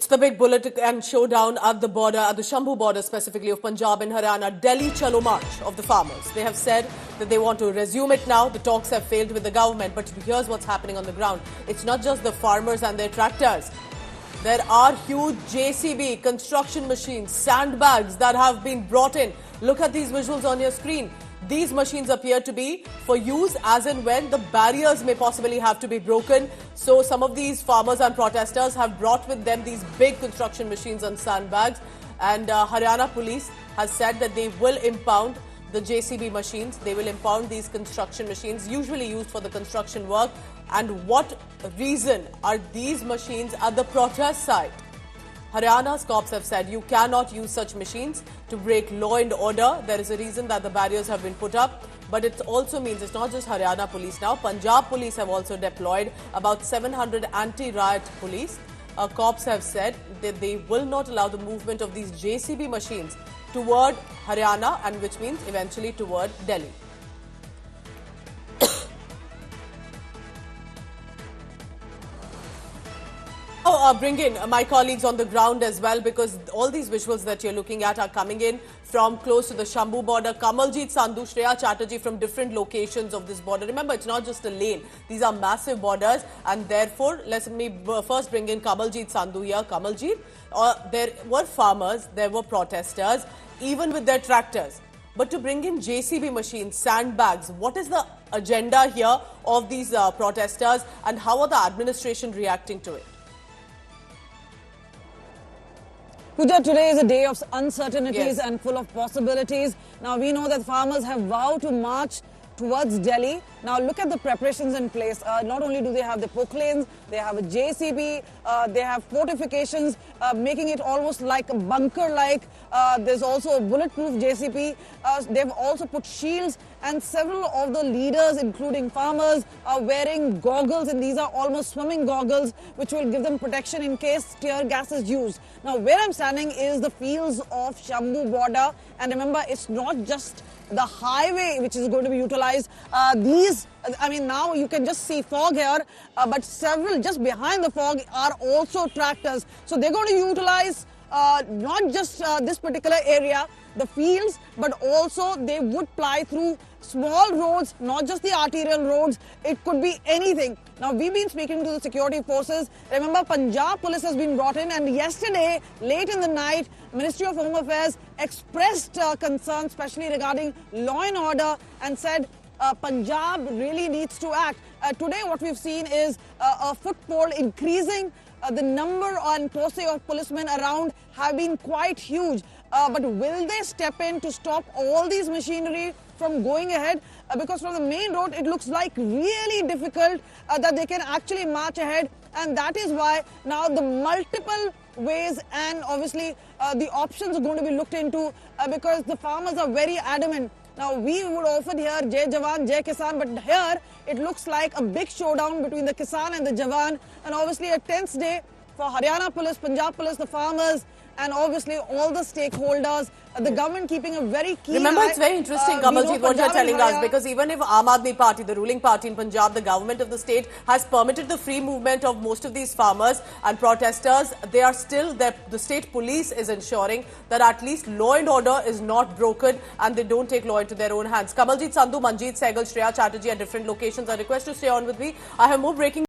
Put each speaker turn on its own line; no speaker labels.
It's the big bullet and showdown at the border, at the Shambhu border specifically of Punjab and Haryana. Delhi Chalo March of the farmers. They have said that they want to resume it now. The talks have failed with the government. But here's what's happening on the ground. It's not just the farmers and their tractors. There are huge JCB, construction machines, sandbags that have been brought in. Look at these visuals on your screen. These machines appear to be for use as and when the barriers may possibly have to be broken. So some of these farmers and protesters have brought with them these big construction machines and sandbags. And Haryana police has said that they will impound the JCB machines. They will impound these construction machines usually used for the construction work. And what reason are these machines at the protest site? Haryana's cops have said you cannot use such machines to break law and order. There is a reason that the barriers have been put up. But it also means it's not just Haryana police now. Punjab police have also deployed about 700 anti-riot police. Cops have said that they will not allow the movement of these JCB machines toward Haryana, and which means eventually toward Delhi. I'll bring in my colleagues on the ground as well, because all these visuals that you're looking at are coming in from close to the Shambhu border. Kamaljeet Sandhu, Shreya Chatterjee from different locations of this border. Remember, it's not just a lane. These are massive borders, and therefore, let me first bring in Kamaljeet Sandhu here. Kamaljeet, there were farmers, there were protesters, even with their tractors. But to bring in JCB machines, sandbags, what is the agenda here of these protesters, and how are the administration reacting to it?
Pooja, today is a day of uncertainties and full of possibilities. Now, we know that farmers have vowed to march towards Delhi. Now, look at the preparations in place. Not only do they have the proclames, they have a JCB, they have fortifications, making it almost like a bunker-like. There's also a bulletproof JCB. They've also put shields, and several of the leaders, including farmers, are wearing goggles, and these are almost swimming goggles, which will give them protection in case tear gas is used. Now, where I'm standing is the fields of Shambhu border, and remember, it's not just the highway which is going to be utilized. Now you can just see fog here, but several just behind the fog are also tractors. So they're going to utilize not just this particular area, the fields, but also they would ply through small roads, not just the arterial roads. It could be anything. Now, we've been speaking to the security forces. Remember, Punjab police has been brought in, and yesterday, late in the night, Ministry of Home Affairs expressed concern, especially regarding law and order, and said Punjab really needs to act. Today, what we've seen is a footfall increasing. The number and posse of policemen around have been quite huge. But will they step in to stop all these machinery from going ahead? Because from the main road, it looks like really difficult that they can actually march ahead. And that is why now the multiple ways and obviously the options are going to be looked into, because the farmers are very adamant. Now, we would often hear Jai Jawan, Jai Kisan, but here it looks like a big showdown between the Kisan and the Jawan, and obviously a tense day for Haryana police, Punjab police, the farmers, and obviously all the stakeholders, the government keeping a very keen
Remember,
eye.
it's very interesting, Kamaljeet, what you're telling us, because even if Aam Aadmi Party, the ruling party in Punjab, the government of the state, has permitted the free movement of most of these farmers and protesters, they are still, the state police is ensuring that at least law and order is not broken and they don't take law into their own hands. Kamaljeet Sandhu, Manjeet Sehgal, Shreya Chatterjee at different locations. I request to stay on with me. I have more breaking